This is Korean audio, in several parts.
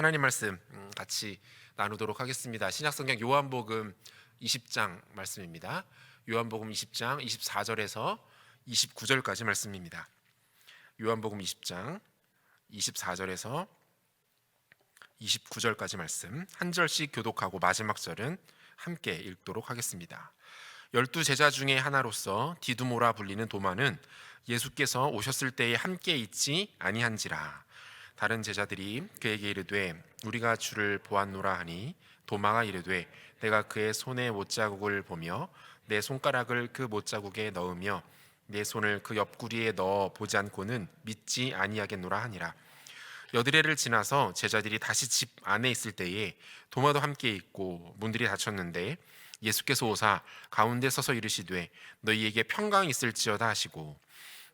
하나님 말씀 같이 나누도록 하겠습니다. 신약성경 요한복음 20장 말씀입니다. 요한복음 20장 24절에서 29절까지 말씀입니다. 요한복음 20장 24절에서 29절까지 말씀 한 절씩 교독하고 마지막 절은 함께 읽도록 하겠습니다. 12제자 중에 하나로서 디두모라 불리는 도마는 예수께서 오셨을 때에 함께 있지 아니한지라. 다른 제자들이 그에게 이르되 우리가 주를 보았노라 하니 도마가 이르되 내가 그의 손에 못자국을 보며 내 손가락을 그 못자국에 넣으며 내 손을 그 옆구리에 넣어 보지 않고는 믿지 아니하겠노라 하니라. 여드레를 지나서 제자들이 다시 집 안에 있을 때에 도마도 함께 있고 문들이 닫혔는데 예수께서 오사 가운데 서서 이르시되 너희에게 평강이 있을지어다 하시고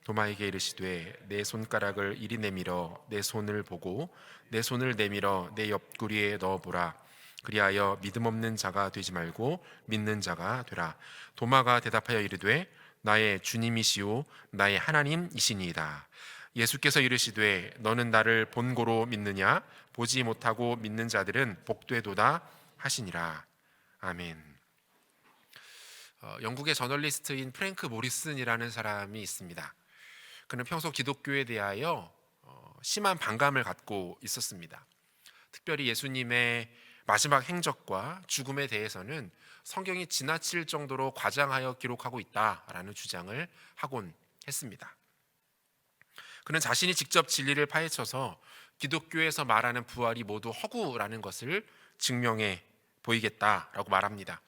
도마에게 이르시되 내 손가락을 이리 내밀어 내 손을 보고 내 손을 내밀어 내 옆구리에 넣어보라. 그리하여 믿음 없는 자가 되지 말고 믿는 자가 되라. 도마가 대답하여 이르되 나의 주님이시오 나의 하나님이시니이다. 예수께서 이르시되 너는 나를 본고로 믿느냐? 보지 못하고 믿는 자들은 복되도다 하시니라. 아멘. 영국의 저널리스트인 프랭크 모리슨이라는 사람이 있습니다. 그는 평소 기독교에 대하여 심한 반감을 갖고 있었습니다. 특별히 예수님의 마지막 행적과 죽음에 대해서는 성경이 지나칠 정도로 과장하여 기록하고 있다라는 주장을 하곤 했습니다. 그는 자신이 직접 진리를 파헤쳐서 기독교에서 말하는 부활이 모두 허구라는 것을 증명해 보이겠다라고 말합니다.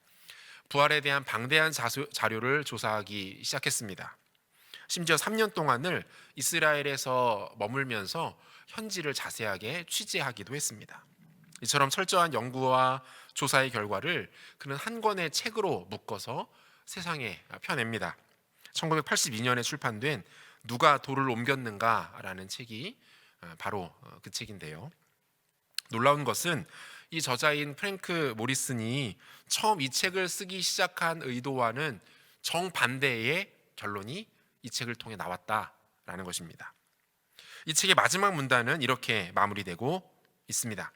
부활에 대한 방대한 자료를 조사하기 시작했습니다. 심지어 3년 동안을 이스라엘에서 머물면서 현지를 자세하게 취재하기도 했습니다. 이처럼 철저한 연구와 조사의 결과를 그는 한 권의 책으로 묶어서 세상에 펴냅니다. 1982년에 출판된 누가 돌을 옮겼는가라는 책이 바로 그 책인데요. 놀라운 것은 이 저자인 프랭크 모리슨이 처음 이 책을 쓰기 시작한 의도와는 정반대의 결론이 이 책을 통해 나왔다라는 것입니다. 이 책의 마지막 문단은 이렇게 마무리되고 있습니다.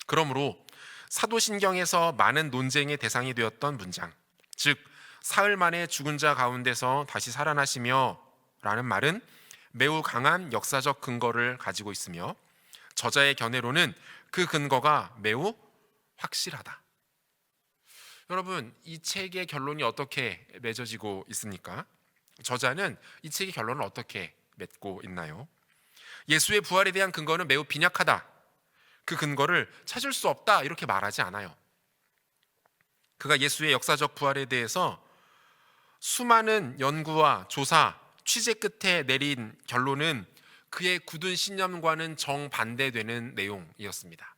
그러므로 사도신경에서 많은 논쟁의 대상이 되었던 문장, 즉 사흘 만에 죽은 자 가운데서 다시 살아나시며 라는 말은 매우 강한 역사적 근거를 가지고 있으며 저자의 견해로는 그 근거가 매우 확실하다. 여러분, 이 책의 결론이 어떻게 맺어지고 있습니까? 저자는 이 책의 결론을 어떻게 맺고 있나요? 예수의 부활에 대한 근거는 매우 빈약하다. 그 근거를 찾을 수 없다. 이렇게 말하지 않아요. 그가 예수의 역사적 부활에 대해서 수많은 연구와 조사, 취재 끝에 내린 결론은 그의 굳은 신념과는 정반대되는 내용이었습니다.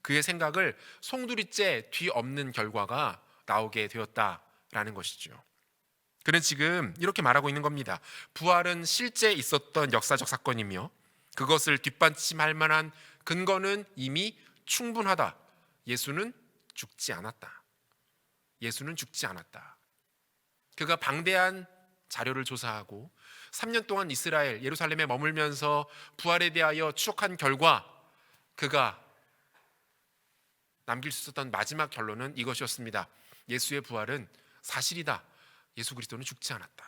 그의 생각을 송두리째 뒤엎는 결과가 나오게 되었다라는 것이죠. 그는 지금 이렇게 말하고 있는 겁니다. 부활은 실제 있었던 역사적 사건이며 그것을 뒷받침할 만한 근거는 이미 충분하다. 예수는 죽지 않았다. 예수는 죽지 않았다. 그가 방대한 자료를 조사하고 3년 동안 이스라엘, 예루살렘에 머물면서 부활에 대하여 추적한 결과 그가 남길 수 있었던 마지막 결론은 이것이었습니다. 예수의 부활은 사실이다. 예수 그리스도는 죽지 않았다.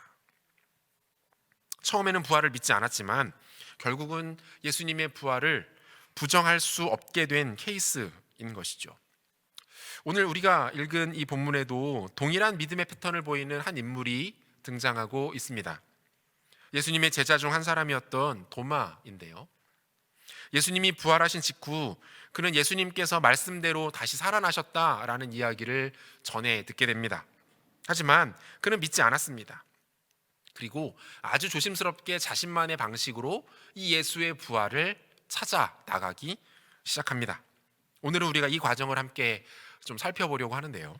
처음에는 부활을 믿지 않았지만 결국은 예수님의 부활을 부정할 수 없게 된 케이스인 것이죠. 오늘 우리가 읽은 이 본문에도 동일한 믿음의 패턴을 보이는 한 인물이 등장하고 있습니다. 예수님의 제자 중 한 사람이었던 도마인데요. 예수님이 부활하신 직후 그는 예수님께서 말씀대로 다시 살아나셨다라는 이야기를 전해 듣게 됩니다. 하지만 그는 믿지 않았습니다. 그리고 아주 조심스럽게 자신만의 방식으로 이 예수의 부활을 찾아 나가기 시작합니다. 오늘은 우리가 이 과정을 함께 좀 살펴보려고 하는데요.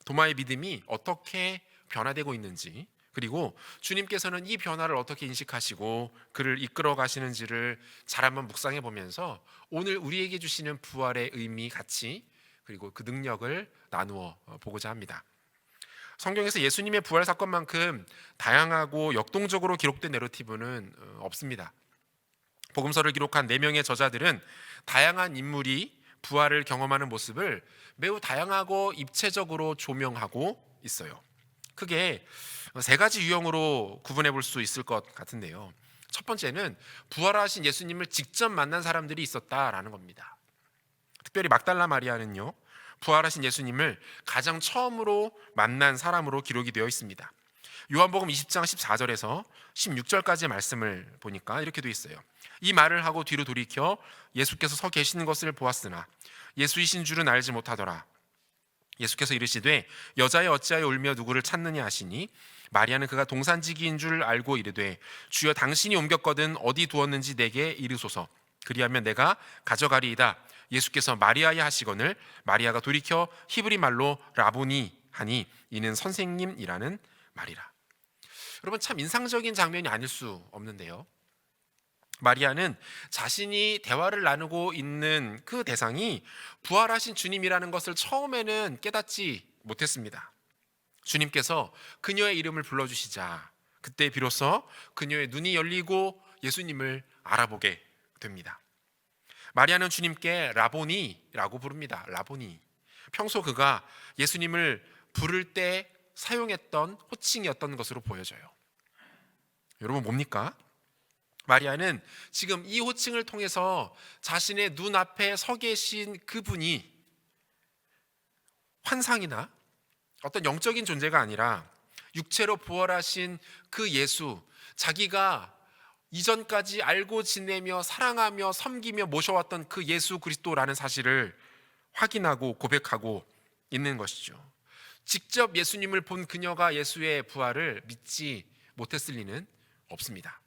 도마의 믿음이 어떻게 변화되고 있는지, 그리고 주님께서는 이 변화를 어떻게 인식하시고 그를 이끌어 가시는지를 잘 한번 묵상해 보면서 오늘 우리에게 주시는 부활의 의미, 가치, 그리고 그 능력을 나누어 보고자 합니다. 성경에서 예수님의 부활 사건만큼 다양하고 역동적으로 기록된 내러티브는 없습니다. 복음서를 기록한 4명의 저자들은 다양한 인물이 부활을 경험하는 모습을 매우 다양하고 입체적으로 조명하고 있어요. 크게 3가지 유형으로 구분해 볼 수 있을 것 같은데요. 첫 번째는 부활하신 예수님을 직접 만난 사람들이 있었다라는 겁니다. 특별히 막달라 마리아는요, 부활하신 예수님을 가장 처음으로 만난 사람으로 기록이 되어 있습니다. 요한복음 20장 14절에서 16절까지의 말씀을 보니까 이렇게 되어 있어요. 이 말을 하고 뒤로 돌이켜 예수께서 서 계시는 것을 보았으나 예수이신 줄은 알지 못하더라. 예수께서 이르시되 여자여 어찌하여 울며 누구를 찾느냐 하시니 마리아는 그가 동산지기인 줄 알고 이르되 주여 당신이 옮겼거든 어디 두었는지 내게 이르소서. 그리하면 내가 가져가리이다. 예수께서 마리아야 하시거늘 마리아가 돌이켜 히브리 말로 라보니 하니 이는 선생님이라는 말이라. 여러분, 참 인상적인 장면이 아닐 수 없는데요. 마리아는 자신이 대화를 나누고 있는 그 대상이 부활하신 주님이라는 것을 처음에는 깨닫지 못했습니다. 주님께서 그녀의 이름을 불러주시자 그때 비로소 그녀의 눈이 열리고 예수님을 알아보게 됩니다. 마리아는 주님께 라보니라고 부릅니다. 라보니. 평소 그가 예수님을 부를 때 사용했던 호칭이었던 것으로 보여져요. 여러분, 뭡니까? 마리아는 지금 이 호칭을 통해서 자신의 눈앞에 서 계신 그분이 환상이나 어떤 영적인 존재가 아니라 육체로 부활하신 그 예수, 자기가 이전까지 알고 지내며 사랑하며 섬기며 모셔왔던 그 예수 그리스도라는 사실을 확인하고 고백하고 있는 것이죠. 직접 예수님을 본 그녀가 예수의 부활을 믿지 못했을 리는 없습니다.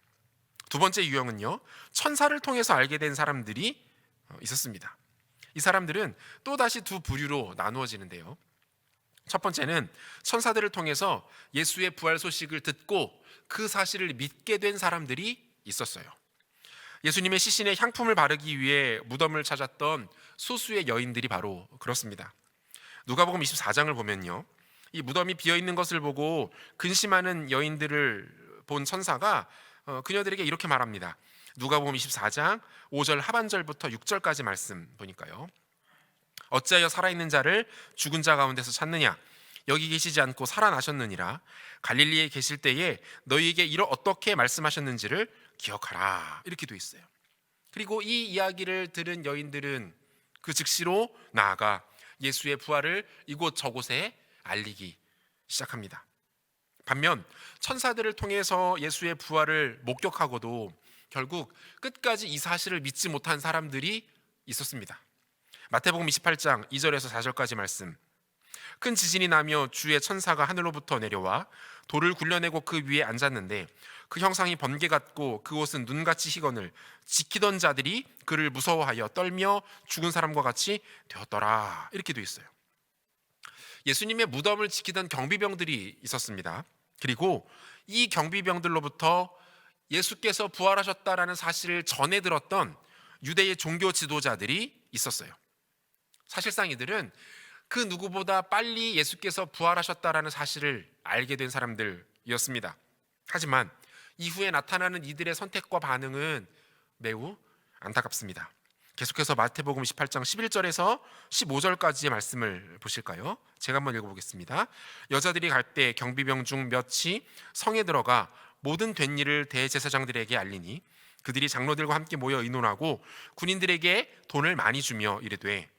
두 번째 유형은요, 천사를 통해서 알게 된 사람들이 있었습니다. 이 사람들은 또다시 두 부류로 나누어지는데요. 첫 번째는 천사들을 통해서 예수의 부활 소식을 듣고 그 사실을 믿게 된 사람들이 있었어요. 예수님의 시신에 향품을 바르기 위해 무덤을 찾았던 소수의 여인들이 바로 그렇습니다. 누가복음 24장을 보면요, 이 무덤이 비어있는 것을 보고 근심하는 여인들을 본 천사가 그녀들에게 이렇게 말합니다. 누가복음 24장 5절 하반절부터 6절까지 말씀 보니까요, 어찌하여 살아있는 자를 죽은 자 가운데서 찾느냐? 여기 계시지 않고 살아나셨느니라. 갈릴리에 계실 때에 너희에게 어떻게 말씀하셨는지를 기억하라. 이렇게 돼 있어요. 그리고 이 이야기를 들은 여인들은 그 즉시로 나아가 예수의 부활을 이곳 저곳에 알리기 시작합니다. 반면 천사들을 통해서 예수의 부활을 목격하고도 결국 끝까지 이 사실을 믿지 못한 사람들이 있었습니다. 마태복음 28장 2절에서 4절까지 말씀. 큰 지진이 나며 주의 천사가 하늘로부터 내려와 돌을 굴려내고 그 위에 앉았는데 그 형상이 번개 같고 그 옷은 눈같이 희거늘 지키던 자들이 그를 무서워하여 떨며 죽은 사람과 같이 되었더라. 이렇게 돼 있어요. 예수님의 무덤을 지키던 경비병들이 있었습니다. 그리고 이 경비병들로부터 예수께서 부활하셨다라는 사실을 전해 들었던 유대의 종교 지도자들이 있었어요. 사실상 이들은 그 누구보다 빨리 예수께서 부활하셨다라는 사실을 알게 된 사람들이었습니다. 하지만 이후에 나타나는 이들의 선택과 반응은 매우 안타깝습니다. 계속해서 마태복음 18장 11절에서 15절까지의 말씀을 보실까요? 제가 한번 읽어보겠습니다. 여자들이 갈 때 경비병 중 몇이 성에 들어가 모든 된 일을 대제사장들에게 알리니 그들이 장로들과 함께 모여 의논하고 군인들에게 돈을 많이 주며 이르되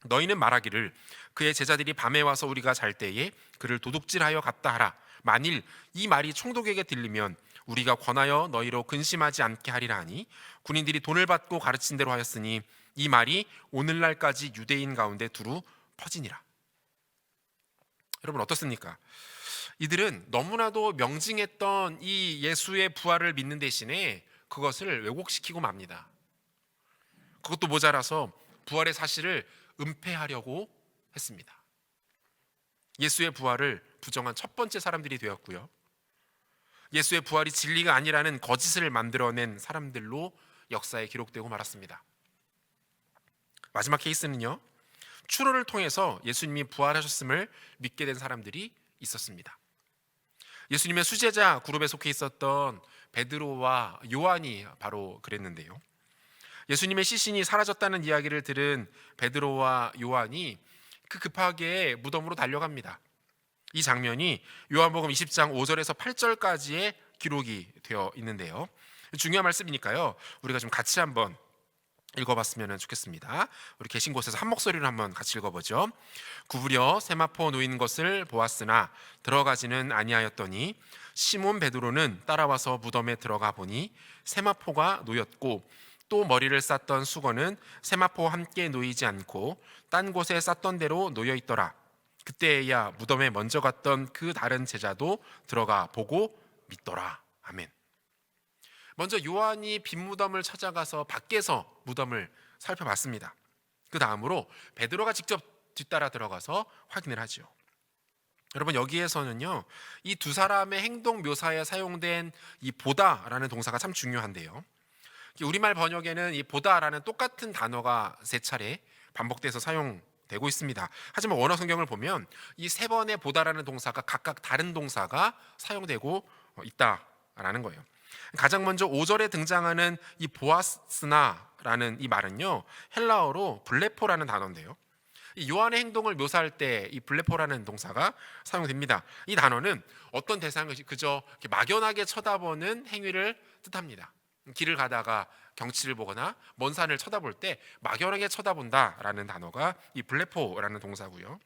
너희는 말하기를 그의 제자들이 밤에 와서 우리가 잘 때에 그를 도둑질하여 갔다 하라. 만일 이 말이 총독에게 들리면 우리가 권하여 너희로 근심하지 않게 하리라 하니 군인들이 돈을 받고 가르친 대로 하였으니 이 말이 오늘날까지 유대인 가운데 두루 퍼지니라. 여러분, 어떻습니까? 이들은 너무나도 명징했던 이 예수의 부활을 믿는 대신에 그것을 왜곡시키고 맙니다. 그것도 모자라서 부활의 사실을 은폐하려고 했습니다. 예수의 부활을 부정한 첫 번째 사람들이 되었고요, 예수의 부활이 진리가 아니라는 거짓을 만들어낸 사람들로 역사에 기록되고 말았습니다. 마지막 케이스는요, 추로를 통해서 예수님이 부활하셨음을 믿게 된 사람들이 있었습니다. 예수님의 수제자 그룹에 속해 있었던 베드로와 요한이 바로 그랬는데요. 예수님의 시신이 사라졌다는 이야기를 들은 베드로와 요한이 급하게 무덤으로 달려갑니다. 이 장면이 요한복음 20장 5절에서 8절까지의 기록이 되어 있는데요. 중요한 말씀이니까요. 우리가 좀 같이 한번 읽어봤으면 좋겠습니다. 우리 계신 곳에서 한 목소리로 한번 같이 읽어보죠. 구부려 세마포 놓인 것을 보았으나 들어가지는 아니하였더니 시몬 베드로는 따라와서 무덤에 들어가 보니 세마포가 놓였고 또 머리를 쌌던 수건은 세마포와 함께 놓이지 않고 딴 곳에 쌌던 대로 놓여 있더라. 그때야 무덤에 먼저 갔던 그 다른 제자도 들어가 보고 믿더라. 아멘. 먼저 요한이 빈 무덤을 찾아가서 밖에서 무덤을 살펴봤습니다. 그 다음으로 베드로가 직접 뒤따라 들어가서 확인을 하죠. 여러분, 여기에서는요, 이 두 사람의 행동 묘사에 사용된 이 보다라는 동사가 참 중요한데요. 우리말 번역에는 이 보다라는 똑같은 단어가 3차례 반복돼서 사용되고 있습니다. 하지만 원어 성경을 보면 이 3번의 보다라는 동사가 각각 다른 동사가 사용되고 있다라는 거예요. 가장 먼저 5절에 등장하는 이 보아스나라는 이 말은요, 헬라어로 블레포라는 단어인데요. 이 요한의 행동을 묘사할 때 이 블레포라는 동사가 사용됩니다. 이 단어는 어떤 대상을 그저 막연하게 쳐다보는 행위를 뜻합니다. 길을 가다가 경치를 보거나 먼 산을 쳐다볼 때 막연하게 쳐다본다라는 단어가 이 블레포라는 동사고요.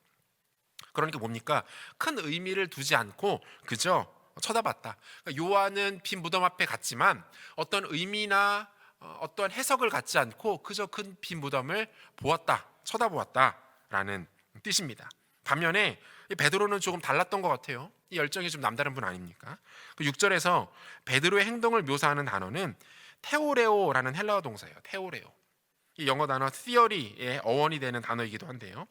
그러니까 뭡니까? 큰 의미를 두지 않고 그저 쳐다봤다. 그러니까 요한은 빈 무덤 앞에 갔지만 어떤 의미나 어떤 해석을 갖지 않고 그저 큰 빈 무덤을 보았다, 쳐다보았다라는 뜻입니다. 반면에 베드로는 조금 달랐던 것 같아요. 이 열정이 좀 남다른 분 아닙니까? 6절에서 베드로의 행동을 묘사하는 단어는 테오레오라는 헬라어 동사예요. 테오레오. 이 영어 단어 theory의 어원이 되는 단어이기도 한데요.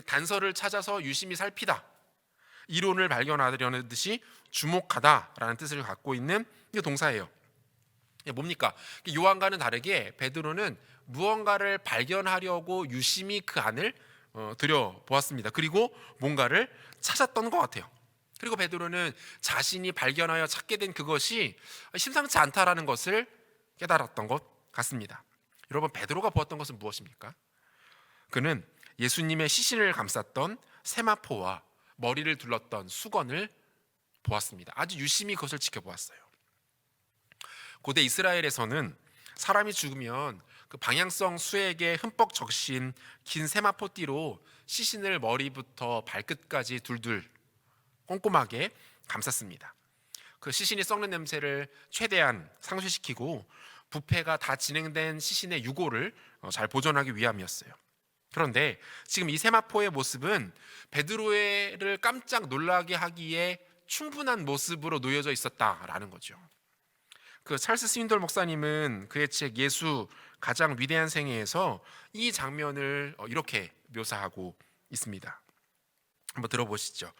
단서를 찾아서 유심히 살피다, 이론을 발견하려는 듯이 주목하다라는 뜻을 갖고 있는 동사예요. 뭡니까? 요한과는 다르게 베드로는 무언가를 발견하려고 유심히 그 안을 들여보았습니다. 그리고 뭔가를 찾았던 것 같아요. 그리고 베드로는 자신이 발견하여 찾게 된 그것이 심상치 않다라는 것을 깨달았던 것 같습니다. 여러분, 베드로가 보았던 것은 무엇입니까? 그는 예수님의 시신을 감쌌던 세마포와 머리를 둘렀던 수건을 보았습니다. 아주 유심히 그것을 지켜보았어요. 고대 이스라엘에서는 사람이 죽으면 그 방향성 수액에 흠뻑 적신 긴 세마포띠로 시신을 머리부터 발끝까지 둘둘 꼼꼼하게 감쌌습니다. 그 시신이 썩는 냄새를 최대한 상쇄시키고 부패가 다 진행된 시신의 유골을 잘 보존하기 위함이었어요. 그런데 지금 이 세마포의 모습은 베드로를 깜짝 놀라게 하기에 충분한 모습으로 놓여져 있었다라는 거죠. 그 찰스 스윈돌 목사님은 그의 책 예수 가장 위대한 생애에서 이 장면을 이렇게 묘사하고 있습니다. 한번 들어보시죠.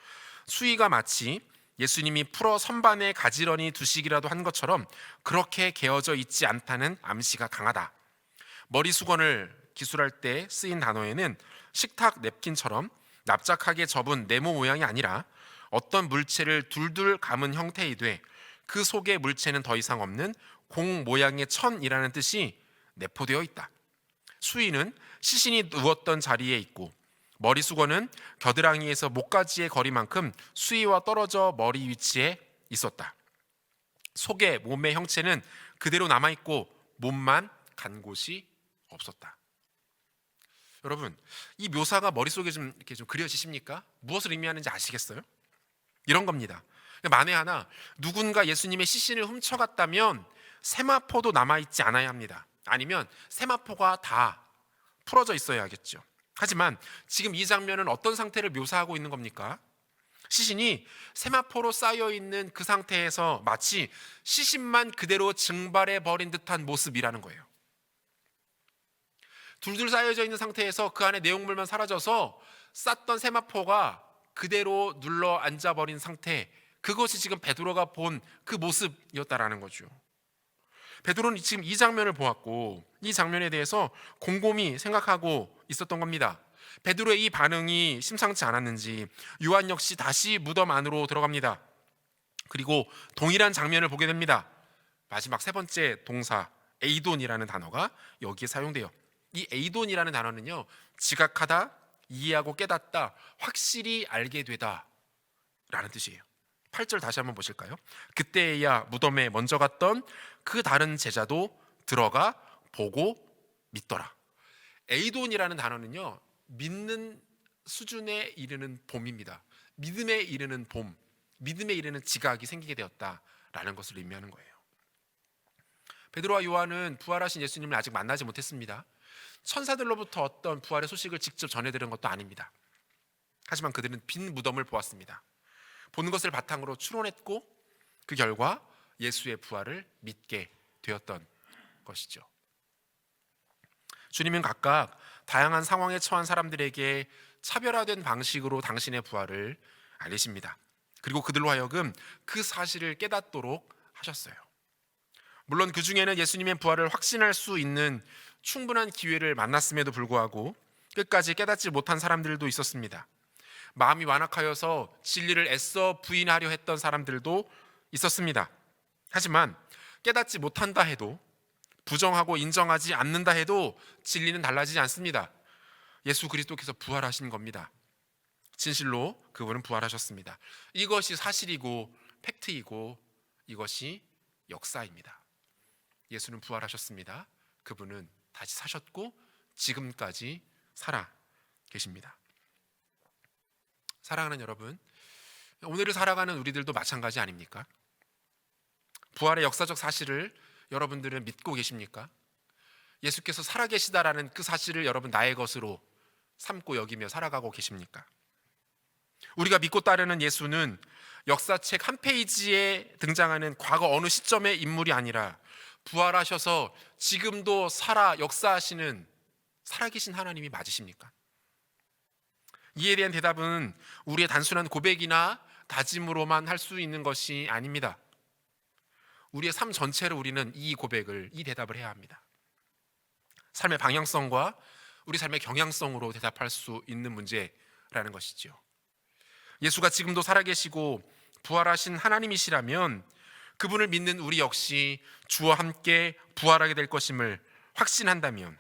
수위가 마치 예수님이 풀어 선반에 가지런히 두시기라도 한 것처럼 그렇게 개어져 있지 않다는 암시가 강하다. 머리 수건을 기술할 때 쓰인 단어에는 식탁 냅킨처럼 납작하게 접은 네모 모양이 아니라 어떤 물체를 둘둘 감은 형태이되 그 속의 물체는 더 이상 없는 공 모양의 천이라는 뜻이 내포되어 있다. 수위는 시신이 누웠던 자리에 있고 머리 수건은 겨드랑이에서 목까지의 거리만큼 수위와 떨어져 머리 위치에 있었다. 속의 몸의 형체는 그대로 남아있고 몸만 간 곳이 없었다. 여러분, 이 묘사가 머릿속에 좀 이렇게 좀 그려지십니까? 무엇을 의미하는지 아시겠어요? 이런 겁니다. 만에 하나 누군가 예수님의 시신을 훔쳐갔다면 세마포도 남아있지 않아야 합니다. 아니면 세마포가 다 풀어져 있어야겠죠. 하지만 지금 이 장면은 어떤 상태를 묘사하고 있는 겁니까? 시신이 세마포로 쌓여있는 그 상태에서 마치 시신만 그대로 증발해 버린 듯한 모습이라는 거예요. 둘둘 쌓여져 있는 상태에서 그 안에 내용물만 사라져서 쌌던 세마포가 그대로 눌러 앉아버린 상태, 그것이 지금 베드로가 본 그 모습이었다라는 거죠. 베드로는 지금 이 장면을 보았고 이 장면에 대해서 곰곰이 생각하고 있었던 겁니다. 베드로의 이 반응이 심상치 않았는지 요한 역시 다시 무덤 안으로 들어갑니다. 그리고 동일한 장면을 보게 됩니다. 마지막 세 번째 동사 에이돈이라는 단어가 여기에 사용돼요. 이 에이돈이라는 단어는요, 지각하다, 이해하고 깨닫다, 확실히 알게 되다 라는 뜻이에요. 8절 다시 한번 보실까요? 그때야 무덤에 먼저 갔던 그 다른 제자도 들어가 보고 믿더라. 에이돈이라는 단어는요, 믿는 수준에 이르는 봄입니다. 믿음에 이르는 봄, 믿음에 이르는 지각이 생기게 되었다라는 것을 의미하는 거예요. 베드로와 요한은 부활하신 예수님을 아직 만나지 못했습니다. 천사들로부터 어떤 부활의 소식을 직접 전해들은 것도 아닙니다. 하지만 그들은 빈 무덤을 보았습니다. 본 것을 바탕으로 추론했고 그 결과 예수의 부활을 믿게 되었던 것이죠. 주님은 각각 다양한 상황에 처한 사람들에게 차별화된 방식으로 당신의 부활을 알리십니다. 그리고 그들로 하여금 그 사실을 깨닫도록 하셨어요. 물론 그 중에는 예수님의 부활을 확신할 수 있는 충분한 기회를 만났음에도 불구하고 끝까지 깨닫지 못한 사람들도 있었습니다. 마음이 완악하여서 진리를 애써 부인하려 했던 사람들도 있었습니다. 하지만 깨닫지 못한다 해도, 부정하고 인정하지 않는다 해도 진리는 달라지지 않습니다. 예수 그리스도께서 부활하신 겁니다. 진실로 그분은 부활하셨습니다. 이것이 사실이고 팩트이고 이것이 역사입니다. 예수는 부활하셨습니다. 그분은 다시 사셨고 지금까지 살아 계십니다. 사랑하는 여러분, 오늘을 살아가는 우리들도 마찬가지 아닙니까? 부활의 역사적 사실을 여러분들은 믿고 계십니까? 예수께서 살아계시다라는 그 사실을 여러분 나의 것으로 삼고 여기며 살아가고 계십니까? 우리가 믿고 따르는 예수는 역사책 한 페이지에 등장하는 과거 어느 시점의 인물이 아니라 부활하셔서 지금도 살아 역사하시는 살아계신 하나님이 맞으십니까? 이에 대한 대답은 우리의 단순한 고백이나 다짐으로만 할 수 있는 것이 아닙니다. 우리의 삶 전체로 우리는 이 고백을, 이 대답을 해야 합니다. 삶의 방향성과 우리 삶의 경향성으로 대답할 수 있는 문제라는 것이죠. 예수가 지금도 살아계시고 부활하신 하나님이시라면 그분을 믿는 우리 역시 주와 함께 부활하게 될 것임을 확신한다면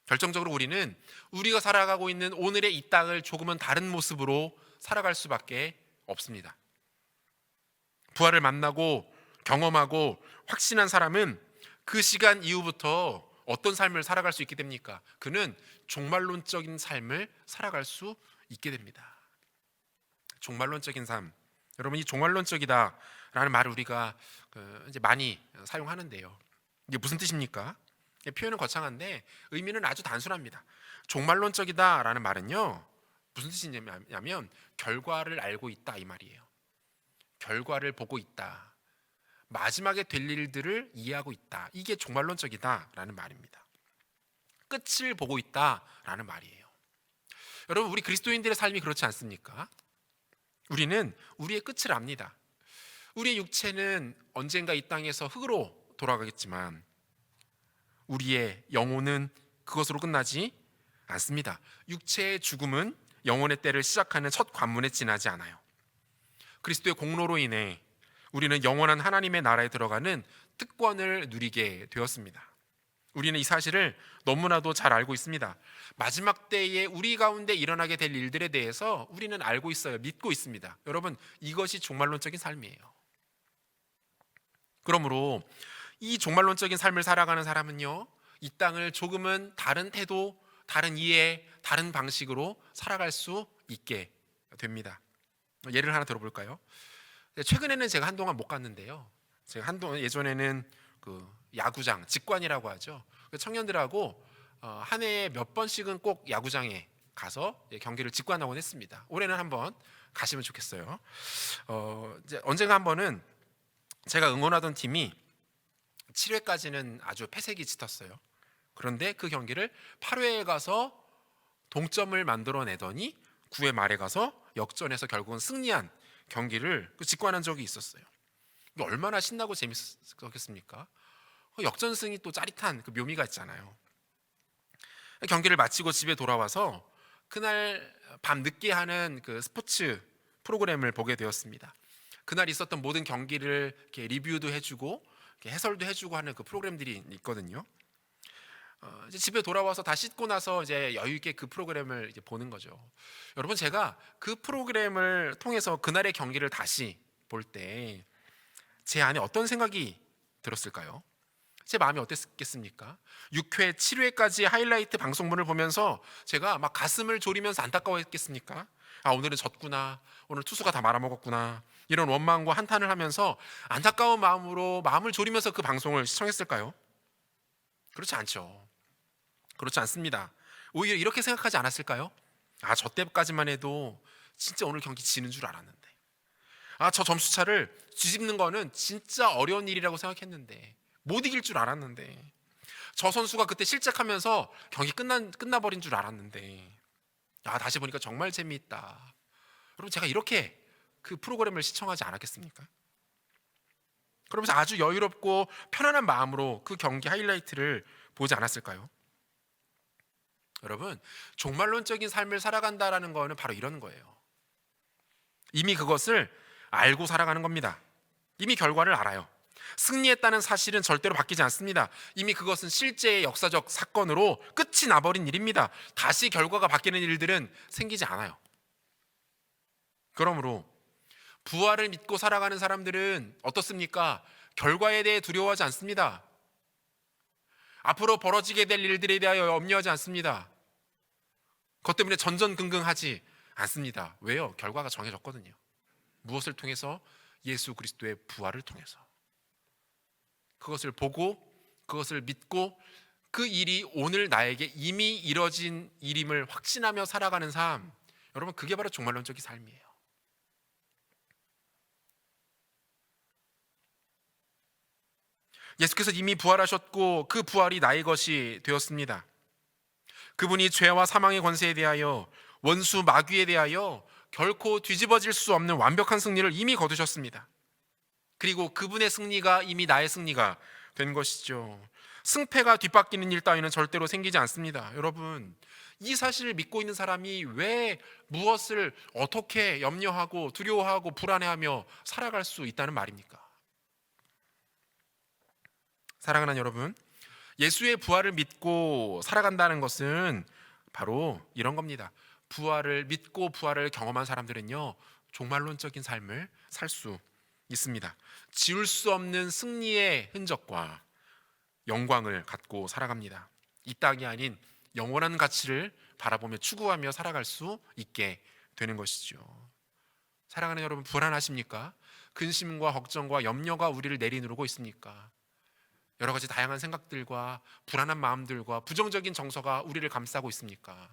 결정적으로 우리는 우리가 살아가고 있는 오늘의 이 땅을 조금은 다른 모습으로 살아갈 수밖에 없습니다. 부활을 만나고 경험하고 확신한 사람은 그 시간 이후부터 어떤 삶을 살아갈 수 있게 됩니까? 그는 종말론적인 삶을 살아갈 수 있게 됩니다. 종말론적인 삶. 여러분, 이 종말론적이다라는 말을 우리가 이제 많이 사용하는데요. 이게 무슨 뜻입니까? 표현은 거창한데 의미는 아주 단순합니다. 종말론적이다라는 말은요, 무슨 뜻이냐면 결과를 알고 있다 이 말이에요. 결과를 보고 있다. 마지막에 될 일들을 이해하고 있다. 이게 종말론적이다라는 말입니다. 끝을 보고 있다라는 말이에요. 여러분, 우리 그리스도인들의 삶이 그렇지 않습니까? 우리는 우리의 끝을 압니다. 우리의 육체는 언젠가 이 땅에서 흙으로 돌아가겠지만 우리의 영혼은 그것으로 끝나지 않습니다. 육체의 죽음은 영혼의 때를 시작하는 첫 관문에 지나지 않아요. 그리스도의 공로로 인해 우리는 영원한 하나님의 나라에 들어가는 특권을 누리게 되었습니다. 우리는 이 사실을 너무나도 잘 알고 있습니다. 마지막 때에 우리 가운데 일어나게 될 일들에 대해서 우리는 알고 있어요. 믿고 있습니다. 여러분, 이것이 종말론적인 삶이에요. 그러므로 이 종말론적인 삶을 살아가는 사람은요, 이 땅을 조금은 다른 태도, 다른 이해, 다른 방식으로 살아갈 수 있게 됩니다. 예를 하나 들어볼까요? 최근에는 제가 한동안 못 갔는데요. 제가 한동안 예전에는 그 야구장, 직관이라고 하죠. 청년들하고 한 해에 몇 번씩은 꼭 야구장에 가서 경기를 직관하곤 했습니다. 올해는 한번 가시면 좋겠어요. 이제 언젠가 한 번은 제가 응원하던 팀이 7회까지는 아주 패색이 짙었어요. 그런데 그 경기를 8회에 가서 동점을 만들어내더니 9회 말에 가서 역전해서 결국은 승리한 경기를 직관한 적이 있었어요. 얼마나 신나고 재밌었겠습니까? 역전승이 또 짜릿한 그 묘미가 있잖아요. 경기를 마치고 집에 돌아와서 그날 밤 늦게 하는 그 스포츠 프로그램을 보게 되었습니다. 그날 있었던 모든 경기를 이렇게 리뷰도 해주고 이렇게 해설도 해주고 하는 그 프로그램들이 있거든요. 이제 집에 돌아와서 다 씻고 나서 이제 여유 있게 그 프로그램을 이제 보는 거죠. 여러분, 제가 그 프로그램을 통해서 그날의 경기를 다시 볼 때 제 안에 어떤 생각이 들었을까요? 제 마음이 어땠겠습니까? 6회, 7회까지 하이라이트 방송문을 보면서 제가 막 가슴을 졸이면서 안타까워했겠습니까? 아, 오늘은 졌구나, 오늘 투수가 다 말아먹었구나, 이런 원망과 한탄을 하면서 안타까운 마음으로 마음을 졸이면서 그 방송을 시청했을까요? 그렇지 않죠. 그렇지 않습니다. 오히려 이렇게 생각하지 않았을까요? 아, 저 때까지만 해도 진짜 오늘 경기 지는 줄 알았는데, 아, 저 점수차를 뒤집는 거는 진짜 어려운 일이라고 생각했는데, 못 이길 줄 알았는데, 저 선수가 그때 실책하면서 경기 끝나버린 줄 알았는데, 아, 다시 보니까 정말 재미있다. 여러분, 제가 이렇게 그 프로그램을 시청하지 않았겠습니까? 그러면서 아주 여유롭고 편안한 마음으로 그 경기 하이라이트를 보지 않았을까요? 여러분, 종말론적인 삶을 살아간다라는 거는 바로 이런 거예요. 이미 그것을 알고 살아가는 겁니다. 이미 결과를 알아요. 승리했다는 사실은 절대로 바뀌지 않습니다. 이미 그것은 실제의 역사적 사건으로 끝이 나버린 일입니다. 다시 결과가 바뀌는 일들은 생기지 않아요. 그러므로 부활을 믿고 살아가는 사람들은 어떻습니까? 결과에 대해 두려워하지 않습니다. 앞으로 벌어지게 될 일들에 대하여 염려하지 않습니다. 그것 때문에 전전긍긍하지 않습니다. 왜요? 결과가 정해졌거든요. 무엇을 통해서? 예수 그리스도의 부활을 통해서. 그것을 보고, 그것을 믿고, 그 일이 오늘 나에게 이미 이뤄진 일임을 확신하며 살아가는 삶, 여러분, 그게 바로 종말론적인 삶이에요. 예수께서 이미 부활하셨고 그 부활이 나의 것이 되었습니다. 그분이 죄와 사망의 권세에 대하여, 원수 마귀에 대하여 결코 뒤집어질 수 없는 완벽한 승리를 이미 거두셨습니다. 그리고 그분의 승리가 이미 나의 승리가 된 것이죠. 승패가 뒤바뀌는 일 따위는 절대로 생기지 않습니다. 여러분, 이 사실을 믿고 있는 사람이 왜 무엇을 어떻게 염려하고 두려워하고 불안해하며 살아갈 수 있다는 말입니까? 사랑하는 여러분, 예수의 부활을 믿고 살아간다는 것은 바로 이런 겁니다. 부활을 믿고 부활을 경험한 사람들은요, 종말론적인 삶을 살 수 있습니다. 지울 수 없는 승리의 흔적과 영광을 갖고 살아갑니다. 이 땅이 아닌 영원한 가치를 바라보며 추구하며 살아갈 수 있게 되는 것이죠. 사랑하는 여러분, 불안하십니까? 근심과 걱정과 염려가 우리를 내리누르고 있습니까? 여러 가지 다양한 생각들과 불안한 마음들과 부정적인 정서가 우리를 감싸고 있습니까?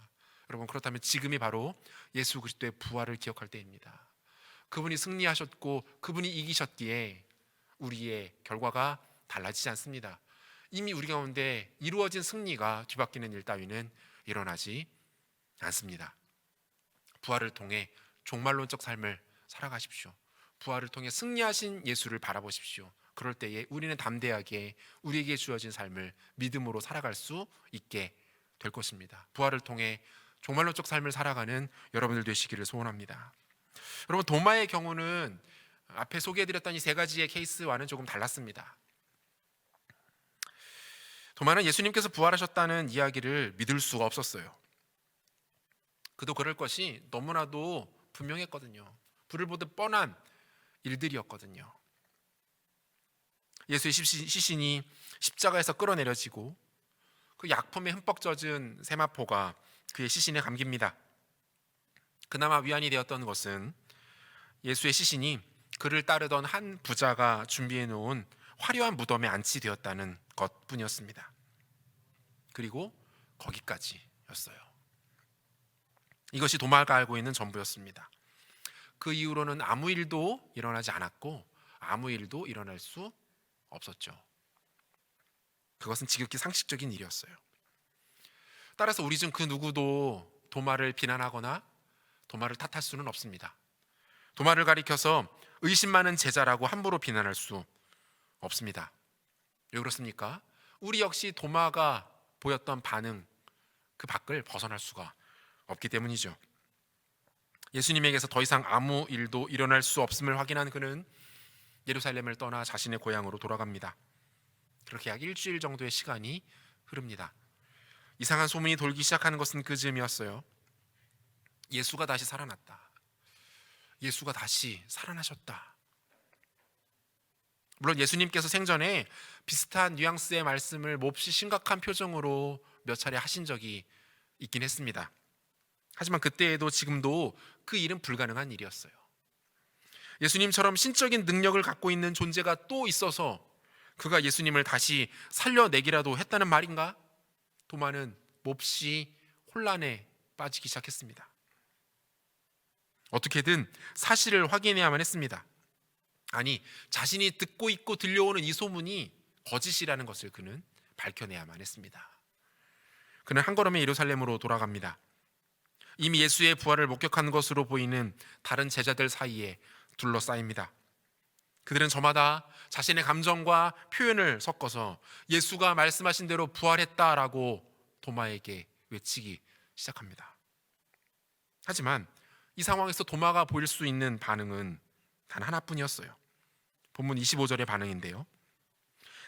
여러분, 그렇다면 지금이 바로 예수 그리스도의 부활을 기억할 때입니다. 그분이 승리하셨고 그분이 이기셨기에 우리의 결과가 달라지지 않습니다. 이미 우리 가운데 이루어진 승리가 뒤바뀌는 일 따위는 일어나지 않습니다. 부활을 통해 종말론적 삶을 살아가십시오. 부활을 통해 승리하신 예수를 바라보십시오. 그럴 때에 우리는 담대하게 우리에게 주어진 삶을 믿음으로 살아갈 수 있게 될 것입니다. 부활을 통해 종말론적 삶을 살아가는 여러분들 되시기를 소원합니다. 여러분, 도마의 경우는 앞에 소개해드렸던 이 세 가지의 케이스와는 조금 달랐습니다. 도마는 예수님께서 부활하셨다는 이야기를 믿을 수가 없었어요. 그도 그럴 것이 너무나도 분명했거든요. 불을 보듯 뻔한 일들이었거든요. 예수의 시신이 십자가에서 끌어내려지고 그 약품에 흠뻑 젖은 세마포가 그의 시신에 감깁니다. 그나마 위안이 되었던 것은 예수의 시신이 그를 따르던 한 부자가 준비해 놓은 화려한 무덤에 안치되었다는 것뿐이었습니다. 그리고 거기까지였어요. 이것이 도마가 알고 있는 전부였습니다. 그 이후로는 아무 일도 일어나지 않았고 아무 일도 일어날 수 없었죠. 그것은 지극히 상식적인 일이었어요. 따라서 우리 중 그 누구도 도마를 비난하거나 도마를 탓할 수는 없습니다. 도마를 가리켜서 의심 많은 제자라고 함부로 비난할 수 없습니다. 왜 그렇습니까? 우리 역시 도마가 보였던 반응, 그 밖을 벗어날 수가 없기 때문이죠. 예수님에게서 더 이상 아무 일도 일어날 수 없음을 확인한 그는 예루살렘을 떠나 자신의 고향으로 돌아갑니다. 그렇게 약 일주일 정도의 시간이 흐릅니다. 이상한 소문이 돌기 시작하는 것은 그 즈음이었어요. 예수가 다시 살아났다. 예수가 다시 살아나셨다. 물론 예수님께서 생전에 비슷한 뉘앙스의 말씀을 몹시 심각한 표정으로 몇 차례 하신 적이 있긴 했습니다. 하지만 그때에도 지금도 그 일은 불가능한 일이었어요. 예수님처럼 신적인 능력을 갖고 있는 존재가 또 있어서 그가 예수님을 다시 살려내기라도 했다는 말인가? 도마는 몹시 혼란에 빠지기 시작했습니다. 어떻게든 사실을 확인해야만 했습니다. 아니, 자신이 듣고 있고 들려오는 이 소문이 거짓이라는 것을 그는 밝혀내야만 했습니다. 그는 한 걸음에 예루살렘으로 돌아갑니다. 이미 예수의 부활을 목격한 것으로 보이는 다른 제자들 사이에 둘러싸입니다. 그들은 저마다 자신의 감정과 표현을 섞어서 예수가 말씀하신 대로 부활했다라고 도마에게 외치기 시작합니다. 하지만 이 상황에서 도마가 보일 수 있는 반응은 단 하나뿐이었어요. 본문 25절의 반응인데요.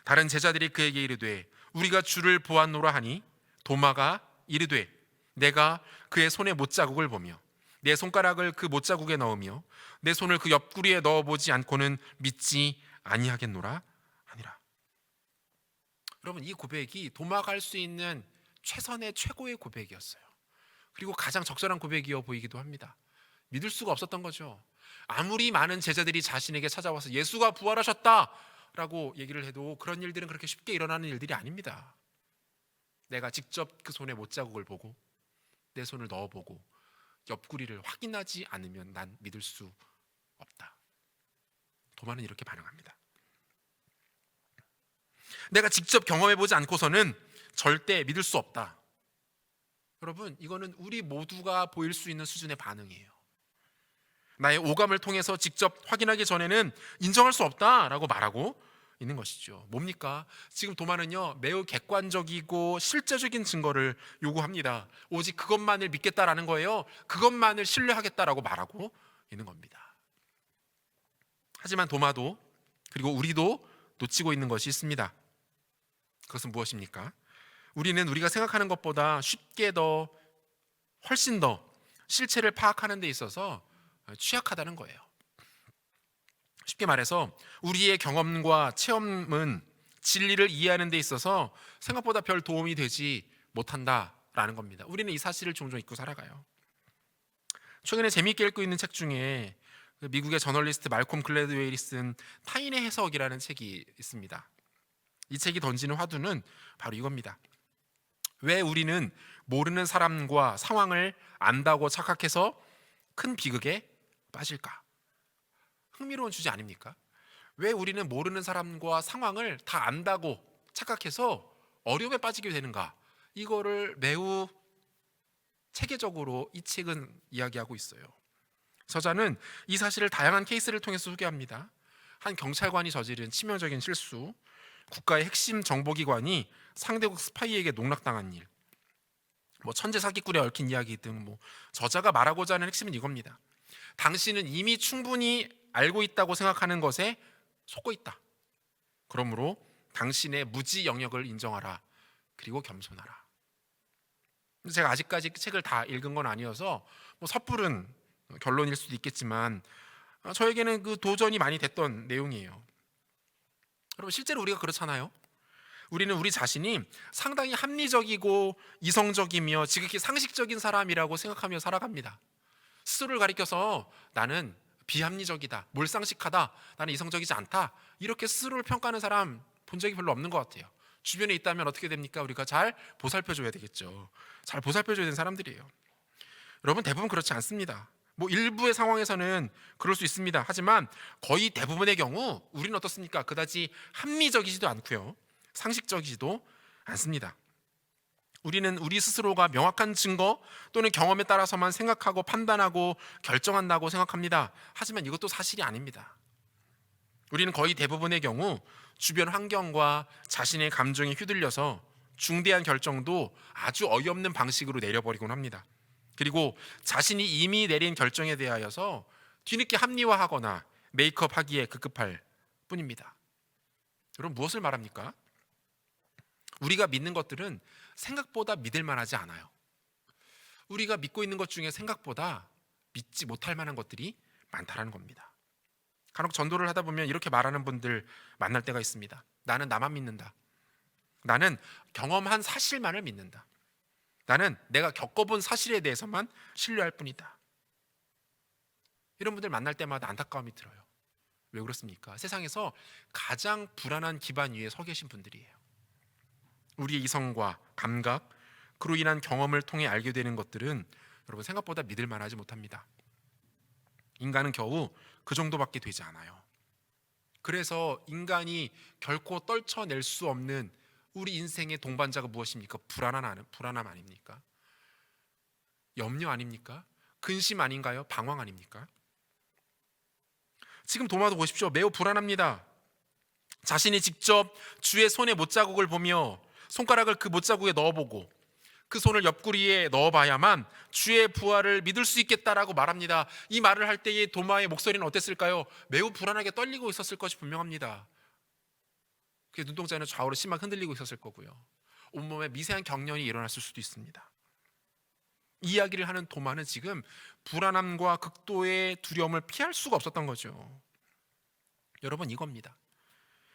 다른 제자들이 그에게 이르되 우리가 주를 보았노라 하니 도마가 이르되 내가 그의 손에 못자국을 보며 내 손가락을 그 못자국에 넣으며 내 손을 그 옆구리에 넣어보지 않고는 믿지 아니하겠노라 하니라. 여러분, 이 고백이 도마가 할 수 있는 최선의 최고의 고백이었어요. 그리고 가장 적절한 고백이어 보이기도 합니다. 믿을 수가 없었던 거죠. 아무리 많은 제자들이 자신에게 찾아와서 예수가 부활하셨다라고 얘기를 해도 그런 일들은 그렇게 쉽게 일어나는 일들이 아닙니다. 내가 직접 그 손에 못자국을 보고 내 손을 넣어보고 옆구리를 확인하지 않으면 난 믿을 수 없다. 도마는 이렇게 반응합니다. 내가 직접 경험해보지 않고서는 절대 믿을 수 없다. 여러분, 이거는 우리 모두가 보일 수 있는 수준의 반응이에요. 나의 오감을 통해서 직접 확인하기 전에는 인정할 수 없다라고 말하고 있는 것이죠. 뭡니까? 지금 도마는요, 매우 객관적이고 실제적인 증거를 요구합니다. 오직 그것만을 믿겠다라는 거예요. 그것만을 신뢰하겠다라고 말하고 있는 겁니다. 하지만 도마도 그리고 우리도 놓치고 있는 것이 있습니다. 그것은 무엇입니까? 우리는 우리가 생각하는 것보다 쉽게 더 훨씬 더 실체를 파악하는 데 있어서 취약하다는 거예요. 쉽게 말해서 우리의 경험과 체험은 진리를 이해하는 데 있어서 생각보다 별 도움이 되지 못한다라는 겁니다. 우리는 이 사실을 종종 잊고 살아가요. 최근에 재미있게 읽고 있는 책 중에 미국의 저널리스트 말콤 글래드웨일이 쓴 타인의 해석이라는 책이 있습니다. 이 책이 던지는 화두는 바로 이겁니다. 왜 우리는 모르는 사람과 상황을 안다고 착각해서 큰 비극에 빠질까? 흥미로운 주제 아닙니까? 왜 우리는 모르는 사람과 상황을 다 안다고 착각해서 어려움에 빠지게 되는가? 이거를 매우 체계적으로 이 책은 이야기하고 있어요. 저자는 이 사실을 다양한 케이스를 통해서 소개합니다. 한 경찰관이 저지른 치명적인 실수, 국가의 핵심 정보기관이 상대국 스파이에게 농락당한 일, 천재 사기꾼에 얽힌 이야기 등 저자가 말하고자 하는 핵심은 이겁니다. 당신은 이미 충분히 알고 있다고 생각하는 것에 속고 있다. 그러므로 당신의 무지 영역을 인정하라. 그리고 겸손하라. 제가 아직까지 책을 다 읽은 건 아니어서 섣부른 결론일 수도 있겠지만 저에게는 그 도전이 많이 됐던 내용이에요. 여러분, 실제로 우리가 그렇잖아요. 우리는 우리 자신이 상당히 합리적이고 이성적이며 지극히 상식적인 사람이라고 생각하며 살아갑니다. 스스로를 가리켜서 나는 비합리적이다, 몰상식하다, 나는 이성적이지 않다, 이렇게 스스로를 평가하는 사람 본 적이 별로 없는 것 같아요. 주변에 있다면 어떻게 됩니까? 우리가 잘 보살펴줘야 되겠죠. 잘 보살펴줘야 되는 사람들이에요. 여러분, 대부분 그렇지 않습니다. 일부의 상황에서는 그럴 수 있습니다. 하지만 거의 대부분의 경우 우리는 어떻습니까? 그다지 합리적이지도 않고요, 상식적이지도 않습니다. 우리는 우리 스스로가 명확한 증거 또는 경험에 따라서만 생각하고 판단하고 결정한다고 생각합니다. 하지만 이것도 사실이 아닙니다. 우리는 거의 대부분의 경우 주변 환경과 자신의 감정에 휘둘려서 중대한 결정도 아주 어이없는 방식으로 내려버리곤 합니다. 그리고 자신이 이미 내린 결정에 대하여서 뒤늦게 합리화하거나 메이크업하기에 급급할 뿐입니다. 여러분, 무엇을 말합니까? 우리가 믿는 것들은 생각보다 믿을 만하지 않아요. 우리가 믿고 있는 것 중에 생각보다 믿지 못할 만한 것들이 많다라는 겁니다. 간혹 전도를 하다 보면 이렇게 말하는 분들 만날 때가 있습니다. 나는 나만 믿는다. 나는 경험한 사실만을 믿는다. 나는 내가 겪어본 사실에 대해서만 신뢰할 뿐이다. 이런 분들 만날 때마다 안타까움이 들어요. 왜 그렇습니까? 세상에서 가장 불안한 기반 위에 서 계신 분들이에요. 우리의 이성과 감각, 그로 인한 경험을 통해 알게 되는 것들은 여러분 생각보다 믿을 만하지 못합니다. 인간은 겨우 그 정도밖에 되지 않아요. 그래서 인간이 결코 떨쳐낼 수 없는 우리 인생의 동반자가 무엇입니까? 불안함 아닙니까? 염려 아닙니까? 근심 아닌가요? 방황 아닙니까? 지금 도마도 보십시오. 매우 불안합니다. 자신이 직접 주의 손의 못자국을 보며 손가락을 그 못자국에 넣어보고 그 손을 옆구리에 넣어봐야만 주의 부활을 믿을 수 있겠다라고 말합니다. 이 말을 할 때의 도마의 목소리는 어땠을까요? 매우 불안하게 떨리고 있었을 것이 분명합니다. 그 눈동자는 좌우로 심하게 흔들리고 있었을 거고요. 온몸에 미세한 경련이 일어났을 수도 있습니다. 이야기를 하는 도마는 지금 불안함과 극도의 두려움을 피할 수가 없었던 거죠. 여러분, 이겁니다.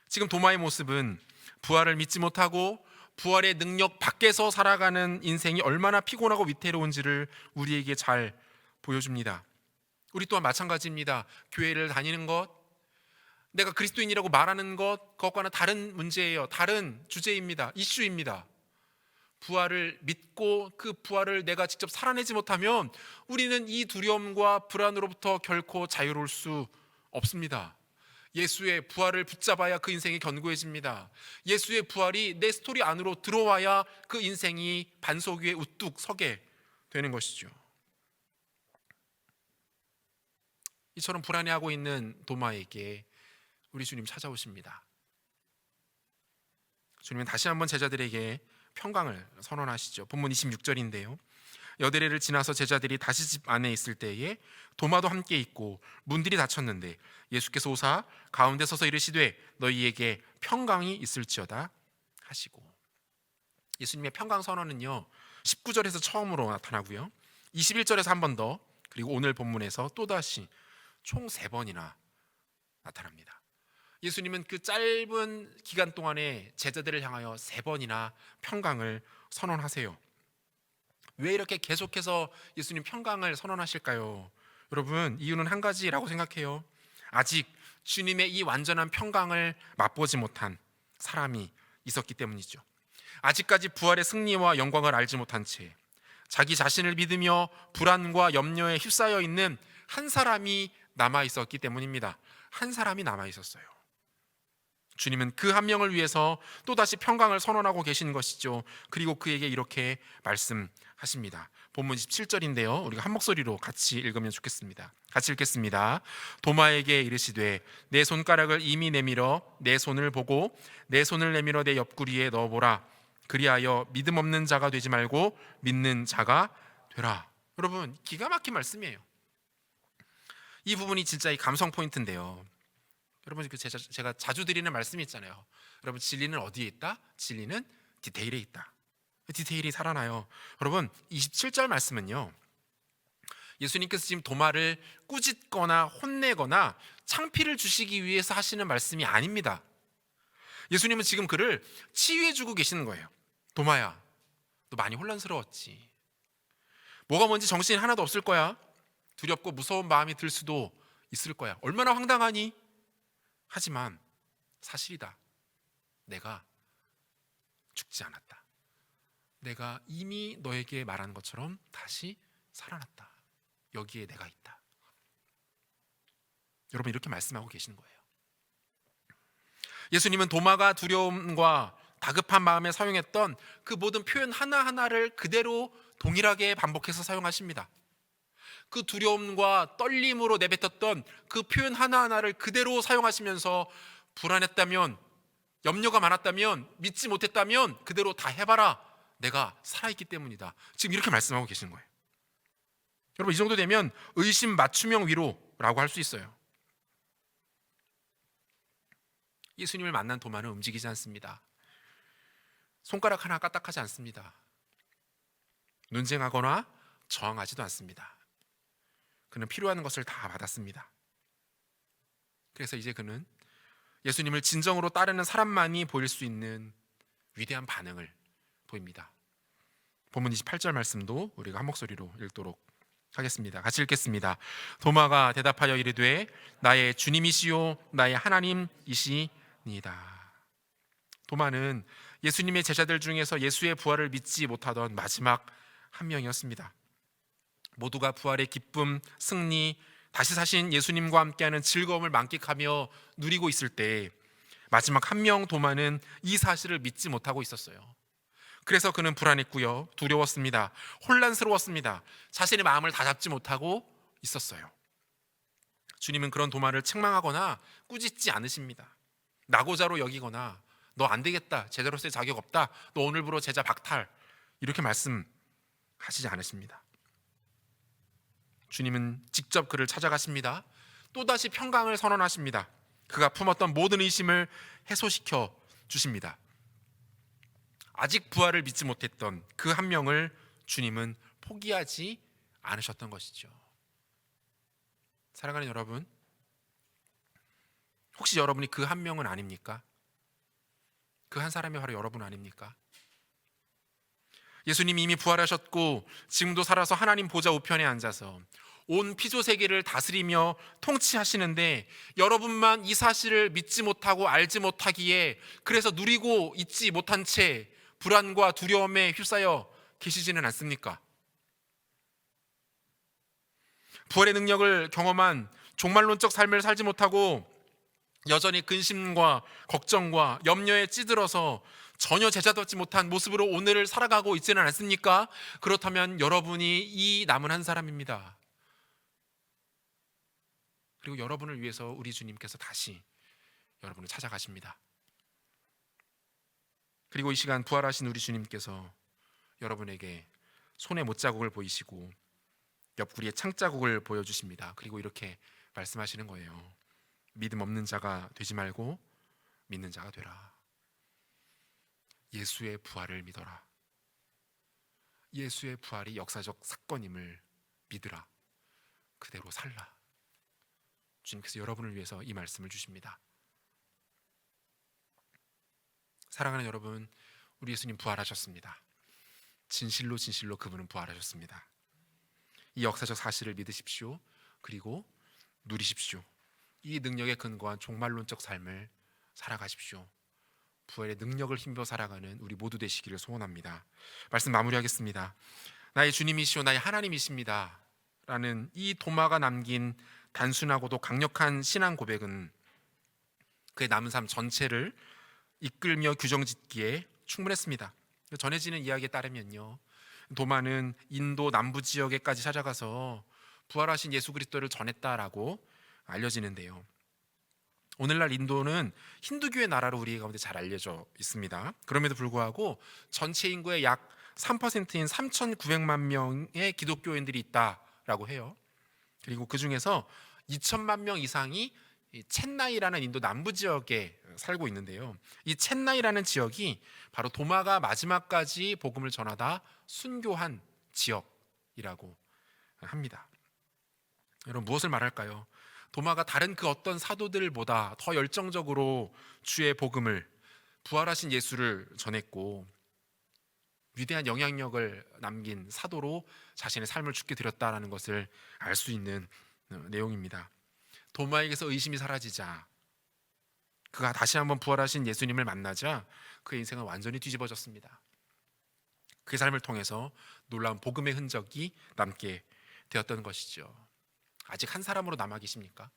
지금 도마의 모습은 부활을 믿지 못하고 부활의 능력 밖에서 살아가는 인생이 얼마나 피곤하고 위태로운지를 우리에게 잘 보여줍니다. 우리 또한 마찬가지입니다. 교회를 다니는 것, 내가 그리스도인이라고 말하는 것, 그것과는 다른 문제예요. 다른 주제입니다. 이슈입니다. 부활을 믿고 그 부활을 내가 직접 살아내지 못하면 우리는 이 두려움과 불안으로부터 결코 자유로울 수 없습니다. 예수의 부활을 붙잡아야 그 인생이 견고해집니다. 예수의 부활이 내 스토리 안으로 들어와야 그 인생이 반석 위에 우뚝 서게 되는 것이죠. 이처럼 불안해하고 있는 도마에게 우리 주님 찾아오십니다. 주님은 다시 한번 제자들에게 평강을 선언하시죠. 본문 26절인데요. 여드레를 지나서 제자들이 다시 집 안에 있을 때에 도마도 함께 있고 문들이 닫혔는데 예수께서 오사 가운데 서서 이르시되 너희에게 평강이 있을지어다 하시고, 예수님의 평강 선언은요 19절에서 처음으로 나타나고요 21절에서 한 번 더, 그리고 오늘 본문에서 또다시 총 3번이나 나타납니다. 예수님은 그 짧은 기간 동안에 제자들을 향하여 3번이나 평강을 선언하세요. 왜 이렇게 계속해서 예수님 평강을 선언하실까요? 여러분, 이유는 한 가지라고 생각해요. 아직 주님의 이 완전한 평강을 맛보지 못한 사람이 있었기 때문이죠. 아직까지 부활의 승리와 영광을 알지 못한 채 자기 자신을 믿으며 불안과 염려에 휩싸여 있는 한 사람이 남아 있었기 때문입니다. 한 사람이 남아 있었어요. 주님은 그 한 명을 위해서 또다시 평강을 선언하고 계시는 것이죠. 그리고 그에게 이렇게 말씀하십니다. 본문 17절인데요 우리가 한 목소리로 같이 읽으면 좋겠습니다. 같이 읽겠습니다. 도마에게 이르시되 내 손가락을 이미 내밀어 내 손을 보고 내 손을 내밀어 내 옆구리에 넣어보라. 그리하여 믿음 없는 자가 되지 말고 믿는 자가 되라. 여러분, 기가 막힌 말씀이에요. 이 부분이 진짜 이 감성 포인트인데요. 여러분, 제가 자주 드리는 말씀이 있잖아요. 여러분, 진리는 어디에 있다? 진리는 디테일에 있다. 디테일이 살아나요. 여러분, 27절 말씀은요 예수님께서 지금 도마를 꾸짖거나 혼내거나 창피를 주시기 위해서 하시는 말씀이 아닙니다. 예수님은 지금 그를 치유해주고 계시는 거예요. 도마야, 너 많이 혼란스러웠지. 뭐가 뭔지 정신이 하나도 없을 거야. 두렵고 무서운 마음이 들 수도 있을 거야. 얼마나 황당하니? 하지만 사실이다. 내가 죽지 않았다. 내가 이미 너에게 말한 것처럼 다시 살아났다. 여기에 내가 있다. 여러분, 이렇게 말씀하고 계시는 거예요. 예수님은 도마가 두려움과 다급한 마음에 사용했던 그 모든 표현 하나하나를 그대로 동일하게 반복해서 사용하십니다. 그 두려움과 떨림으로 내뱉었던 그 표현 하나하나를 그대로 사용하시면서 불안했다면, 염려가 많았다면, 믿지 못했다면 그대로 다 해봐라. 내가 살아있기 때문이다. 지금 이렇게 말씀하고 계시는 거예요. 여러분, 이 정도 되면 의심 맞춤형 위로라고 할 수 있어요. 예수님을 만난 도마는 움직이지 않습니다. 손가락 하나 까딱하지 않습니다. 논쟁하거나 저항하지도 않습니다. 그는 필요한 것을 다 받았습니다. 그래서 이제 그는 예수님을 진정으로 따르는 사람만이 보일 수 있는 위대한 반응을 보입니다. 본문 28절 말씀도 우리가 한 목소리로 읽도록 하겠습니다. 같이 읽겠습니다. 도마가 대답하여 이르되 나의 주님이시요 나의 하나님이시니이다. 도마는 예수님의 제자들 중에서 예수의 부활을 믿지 못하던 마지막 한 명이었습니다. 모두가 부활의 기쁨, 승리, 다시 사신 예수님과 함께하는 즐거움을 만끽하며 누리고 있을 때 마지막 한 명 도마는 이 사실을 믿지 못하고 있었어요. 그래서 그는 불안했고요, 두려웠습니다. 혼란스러웠습니다. 자신의 마음을 다잡지 못하고 있었어요. 주님은 그런 도마를 책망하거나 꾸짖지 않으십니다. 낙오자로 여기거나 너 안 되겠다, 제자로서의 자격 없다, 너 오늘부로 제자 박탈, 이렇게 말씀하시지 않으십니다. 주님은 직접 그를 찾아가십니다. 또다시 평강을 선언하십니다. 그가 품었던 모든 의심을 해소시켜 주십니다. 아직 부활을 믿지 못했던 그 한 명을 주님은 포기하지 않으셨던 것이죠. 사랑하는 여러분, 혹시 여러분이 그 한 명은 아닙니까? 그 한 사람이 바로 여러분 아닙니까? 예수님이 이미 부활하셨고 지금도 살아서 하나님 보좌 우편에 앉아서 온 피조 세계를 다스리며 통치하시는데 여러분만 이 사실을 믿지 못하고 알지 못하기에 그래서 누리고 있지 못한 채 불안과 두려움에 휩싸여 계시지는 않습니까? 부활의 능력을 경험한 종말론적 삶을 살지 못하고 여전히 근심과 걱정과 염려에 찌들어서 전혀 제자답지 못한 모습으로 오늘을 살아가고 있지는 않습니까? 그렇다면 여러분이 이 남은 한 사람입니다. 그리고 여러분을 위해서 우리 주님께서 다시 여러분을 찾아가십니다. 그리고 이 시간 부활하신 우리 주님께서 여러분에게 손에 못자국을 보이시고 옆구리에 창자국을 보여주십니다. 그리고 이렇게 말씀하시는 거예요. 믿음 없는 자가 되지 말고 믿는 자가 되라. 예수의 부활을 믿어라. 예수의 부활이 역사적 사건임을 믿으라. 그대로 살라. 주님께서 여러분을 위해서 이 말씀을 주십니다. 사랑하는 여러분, 우리 예수님 부활하셨습니다. 진실로 진실로 그분은 부활하셨습니다. 이 역사적 사실을 믿으십시오. 그리고 누리십시오. 이 능력에 근거한 종말론적 삶을 살아가십시오. 부활의 능력을 힘입어 살아가는 우리 모두 되시기를 소원합니다. 말씀 마무리하겠습니다. 나의 주님이시오 나의 하나님이십니다 라는 이 도마가 남긴 단순하고도 강력한 신앙 고백은 그의 남은 삶 전체를 이끌며 규정짓기에 충분했습니다. 전해지는 이야기에 따르면요, 도마는 인도 남부 지역에까지 찾아가서 부활하신 예수 그리스도를 전했다라고 알려지는데요, 오늘날 인도는 힌두교의 나라로 우리 가운데 잘 알려져 있습니다. 그럼에도 불구하고 전체 인구의 약 3%인 3,900만 명의 기독교인들이 있다라고 해요. 그리고 그 중에서 2천만 명 이상이 첸나이라는 인도 남부 지역에 살고 있는데요, 이 첸나이라는 지역이 바로 도마가 마지막까지 복음을 전하다 순교한 지역이라고 합니다. 여러분, 무엇을 말할까요? 도마가 다른 그 어떤 사도들보다 더 열정적으로 주의 복음을, 부활하신 예수를 전했고 위대한 영향력을 남긴 사도로 자신의 삶을 주께 드렸다라는 것을 알 수 있는 내용입니다. 도마에게서 의심이 사라지자, 그가 다시 한번 부활하신 예수님을 만나자 그의 인생은 완전히 뒤집어졌습니다. 그의 삶을 통해서 놀라운 복음의 흔적이 남게 되었던 것이죠. 아직 한 사람으로 남아 계십니까?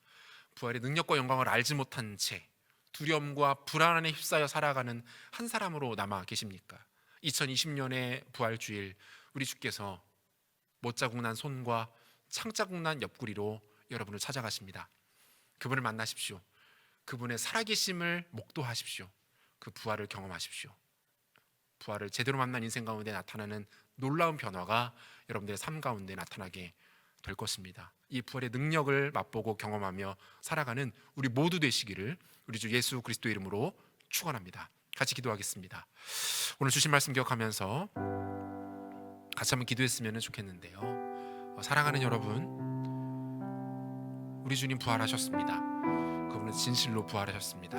부활의 능력과 영광을 알지 못한 채 두려움과 불안에 휩싸여 살아가는 한 사람으로 남아 계십니까? 2020년의 부활주일, 우리 주께서 못자국 난 손과 창자국 난 옆구리로 여러분을 찾아가십니다. 그분을 만나십시오. 그분의 살아계심을 목도하십시오. 그 부활을 경험하십시오. 부활을 제대로 만난 인생 가운데 나타나는 놀라운 변화가 여러분들의 삶 가운데 나타나게 될 것입니다. 이 부활의 능력을 맛보고 경험하며 살아가는 우리 모두 되시기를 우리 주 예수 그리스도 이름으로 축원합니다. 같이 기도하겠습니다. 오늘 주신 말씀 기억하면서 같이 한번 기도했으면 좋겠는데요. 사랑하는 여러분, 우리 주님 부활하셨습니다. 그분은 진실로 부활하셨습니다.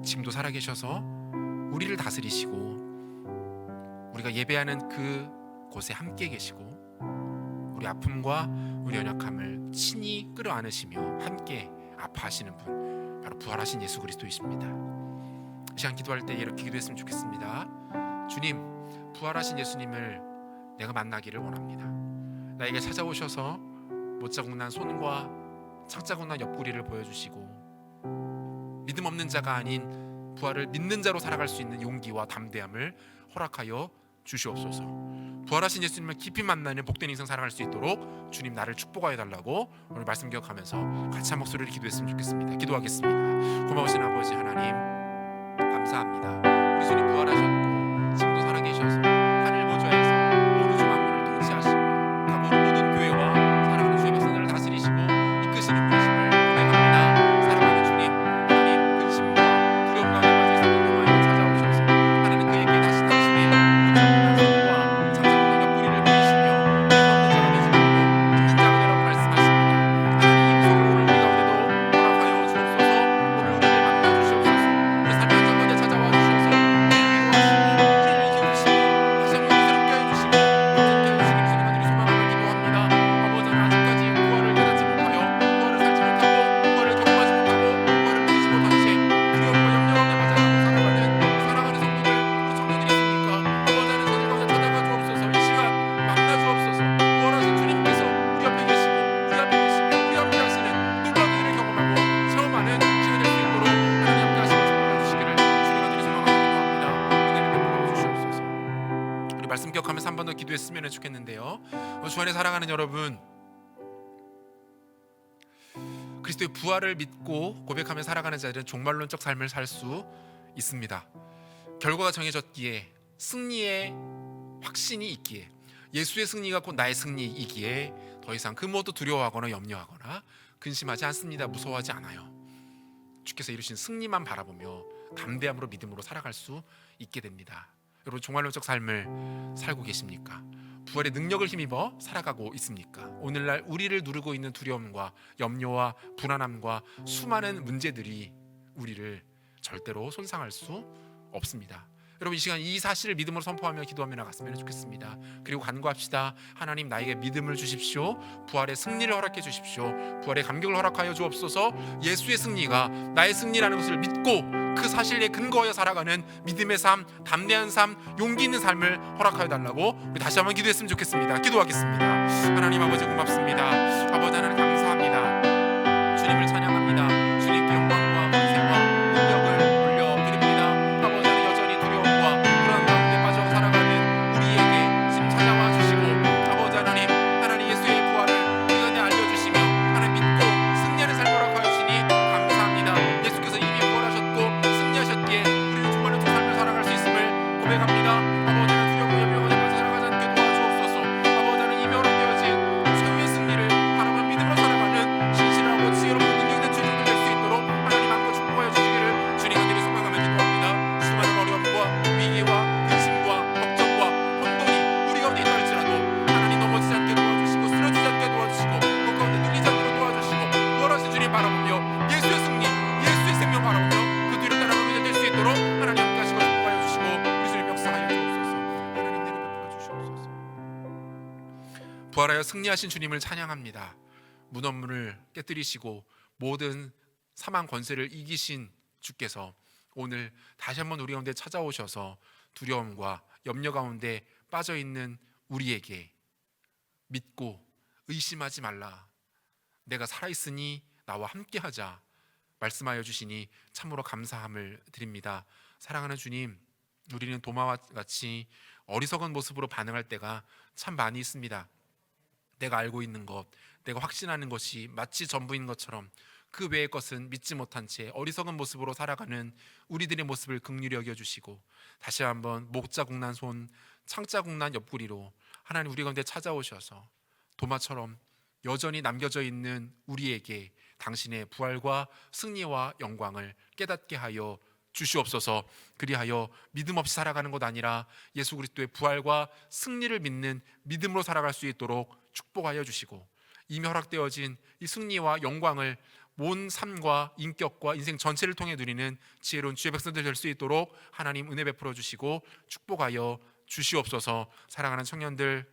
지금도 살아계셔서 우리를 다스리시고 우리가 예배하는 그 곳에 함께 계시고 우리 아픔과 우리 연약함을 친히 끌어안으시며 함께 아파하시는 분, 바로 부활하신 예수 그리스도이십니다. 이 시간 기도할 때 이렇게 기도했으면 좋겠습니다. 주님, 부활하신 예수님을 내가 만나기를 원합니다. 나에게 찾아오셔서 못자국난 손과 창자국난 옆구리를 보여주시고 믿음 없는 자가 아닌 부활을 믿는 자로 살아갈 수 있는 용기와 담대함을 허락하여 주시옵소서. 부활하신 예수님을 깊이 만나는 복된 인생 살아갈 수 있도록 주님 나를 축복하여 달라고 오늘 말씀 기억하면서 같이 한 목소리를 기도했으면 좋겠습니다. 기도하겠습니다. 고마우신 아버지 하나님, 감사합니다. 우리 주님 부활하셨고 지금도 살아계셔서 하늘 보좌에서 어느 주 만물을 통치하시고 가보는 모든 교회와 사랑하는 주의 백성들을 다스리시고 이끄시는 분이심을 고백합니다. 사랑하는 주님, 하나님 근심과 두려움 가운데 빠져 있었던 영화에게 찾아오셔서 하나님 그에게 다시 당신의 못자국난 손과 창자국난 옆구리를 보이시며 믿음 없는 자가 되지 말고 믿는 자가 되라고 말씀하십니다. 하나님 이 소를 오늘 우리 가운데도 허락하여 주옵소서. 오늘 우리를 만나 주시옵소서. 우리 삶의 한 가운데 찾아와 주셔서 우리를 위로하시고 우리를 키우시고 다시 한번 새롭게 하여 주시고 온전케 하여 주시기를 주님 아들이 소망하며 기도합니다. 아버지 하나님, 아직까지 부활을 깨닫지 못하여 부활을 살지 못하고 부활을 경험하지 못하고 부활을 누리지 못한 채 두려움과 염려 가운데 맞아가고 살아가는 사랑하는 성도들, 우리 청년들이 있으니까 아버지 하나님 저들 가운데 찾아가 주옵소서. 이 시간 만나 주옵소서. 부활하신 주님께서 우리 옆에 계시고 우리 앞에 계시며 우리 함께 하시는 놀라운 일을 경험하고 체험하는 시간 될 수 있도록 하나님 함께 하시고 축복해 주시기를 주님 아들이 소망하며 기도합니다. 은혜를 베풀어 주시옵소서. 우리 말씀 기억하면서 한 번 더 기도했으면 좋겠는데요. 주 안에 사랑하는 여러분, 그리스도의 부활을 믿고 고백하며 살아가는 자들은 종말론적 삶을 살 수 있습니다. 결과가 정해졌기에, 승리의 확신이 있기에, 예수의 승리가 곧 나의 승리이기에 더 이상 그 무엇도 두려워하거나 염려하거나 근심하지 않습니다. 무서워하지 않아요. 주께서 이루신 승리만 바라보며 담대함으로 믿음으로 살아갈 수 있게 됩니다. 여러분, 종말론적 삶을 살고 계십니까? 부활의 능력을 힘입어 살아가고 있습니까? 오늘날 우리를 누르고 있는 두려움과 염려와 불안함과 수많은 문제들이 우리를 절대로 손상할 수 없습니다. 여러분, 이 시간 이 사실을 믿음으로 선포하며 기도하며 나갔으면 좋겠습니다. 그리고 간구합시다. 하나님, 나에게 믿음을 주십시오. 부활의 승리를 허락해 주십시오. 부활의 감격을 허락하여 주옵소서. 예수의 승리가 나의 승리라는 것을 믿고 그 사실에 근거하여 살아가는 믿음의 삶, 담대한 삶, 용기 있는 삶을 허락하여 달라고 우리 다시 한번 기도했으면 좋겠습니다. 기도하겠습니다. 하나님 아버지, 고맙습니다. 아버지 하나님, 감사합니다. 주님을 찬양합니다. 주님께 영광과 권세와 능력을 올려드립니다. 아버지 하나님, 여전히 두려움과 불안 가운데 빠져 살아가는 우리에게 지금 찾아와 주시고 아버지 하나님, 하나님 예수의 부활을 우리 안에 알려주시며 하나님 믿고 승리하는 삶을 허락하여 주시니 감사합니다. 예수께서 이미 부활하셨고 승리하셨기에 우리는 정말로 그 삶을 살아갈 수 있음을 고백합니다. 아버지 하나님, 두려움과 염려 가운데 빠져 살아가지 않게 도와주옵소서. 아버지 하나님, 이미 허락되어진 최후의 승리를 바라보며 믿음으로 살아가는 신실하고 지혜롭고 능력 있는 주님들 될 수 있도록 하나님 안고 축복하여 주시기를 주님 아들이 소망하며 기도합니다. 수많은 어려움과 위기와 근심과 걱정과 혼돈이 우리 가운데 있다 할지라도 하나님 넘어지지 않게 도와주시고 쓰러지지 않게 도와주시고 그 가운데 눌리지 않도록 도와주시고 부활하신 주님 바라보며 예수의 승리, 예수의 생명 바라보며 그 뒤로 따라가는 자 될 수 있도록 하나님 함께 하시고 축복하여 주시고 우리 주님 역사하여 주옵소서. 하나님 내려 베풀어 주시옵소서. 부활하여 승리하신 주님을 찬양합니다. 문어문을 깨뜨리시고 모든 사망 권세를 이기신 주께서 오늘 다시 한번 우리 가운데 찾아오셔서 두려움과 염려 가운데 빠져 있는 우리에게 믿고 의심하지 말라, 내가 살아있으니 나와 함께하자 말씀하여 주시니 참으로 감사함을 드립니다. 사랑하는 주님, 우리는 도마와 같이 어리석은 모습으로 반응할 때가 참 많이 있습니다. 내가 알고 있는 것, 내가 확신하는 것이 마치 전부인 것처럼 그 외의 것은 믿지 못한 채 어리석은 모습으로 살아가는 우리들의 모습을 긍휼히 여겨주시고 다시 한번 목자국난 손, 창자국난 옆구리로 하나님 우리 가운데 찾아오셔서 도마처럼 여전히 남겨져 있는 우리에게 당신의 부활과 승리와 영광을 깨닫게 하여 주시옵소서. 그리하여 믿음 없이 살아가는 것 아니라 예수 그리스도의 부활과 승리를 믿는 믿음으로 살아갈 수 있도록 축복하여 주시고, 이미 허락되어진 이 승리와 영광을 온 삶과 인격과 인생 전체를 통해 누리는 지혜로운 주의 백성들 될 수 있도록 하나님 은혜 베풀어 주시고 축복하여 주시옵소서. 사랑하는 청년들,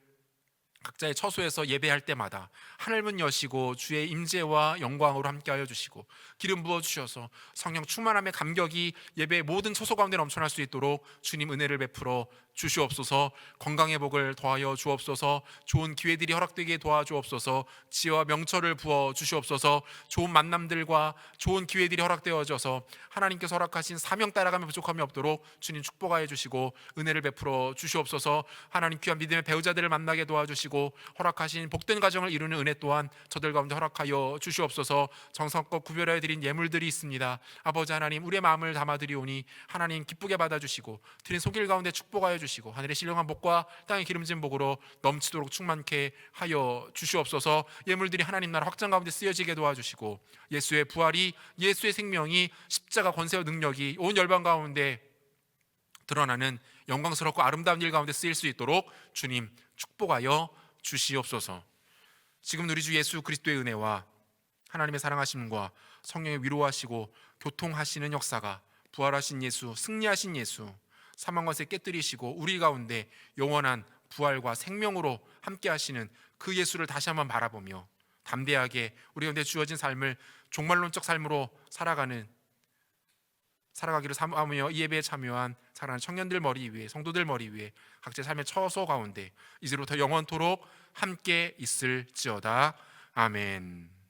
각자의 처소에서 예배할 때마다 하늘문 여시고 주의 임재와 영광으로 함께하여 주시고 기름 부어 주셔서 성령 충만함의 감격이 예배의 모든 처소 가운데 넘쳐날 수 있도록 주님 은혜를 베풀어 주시옵소서. 건강의 복을 더하여 주옵소서. 좋은 기회들이 허락되게 도와주옵소서. 지혜와 명철을 부어 주시옵소서. 좋은 만남들과 좋은 기회들이 허락되어져서 하나님께서 허락하신 사명 따라가며 부족함이 없도록 주님 축복하여 주시고 은혜를 베풀어 주시옵소서. 하나님 귀한 믿음의 배우자들을 만나게 도와주시고 허락하신 복된 가정을 이루는 은혜 또한 저들 가운데 허락하여 주시옵소서. 정성껏 구별하여 드린 예물들이 있습니다. 아버지 하나님, 우리의 마음을 담아드리오니 하나님 기쁘게 받아주시고 드린 손길 가운데 축복하여 주시고 하늘의 신령한 복과 땅의 기름진 복으로 넘치도록 충만케 하여 주시옵소서. 예물들이 하나님 나라 확장 가운데 쓰여지게 도와주시고 예수의 부활이, 예수의 생명이, 십자가 권세와 능력이 온 열방 가운데 드러나는 영광스럽고 아름다운 일 가운데 쓰일 수 있도록 주님 축복하여 주시옵소서. 지금 우리 주 예수 그리스도의 은혜와 하나님의 사랑하심과 성령의 위로하시고 교통하시는 역사가, 부활하신 예수, 승리하신 예수, 사망과 세 깨뜨리시고 우리 가운데 영원한 부활과 생명으로 함께 하시는 그 예수를 다시 한번 바라보며 담대하게 우리 가운데 주어진 삶을 종말론적 삶으로 살아가기를 사모하며 이 예배에 참여한 사랑하는 청년들 머리 위에, 성도들 머리 위에 각자의 삶의 처소 가운데 이제부터 영원토록 함께 있을지어다. 아멘.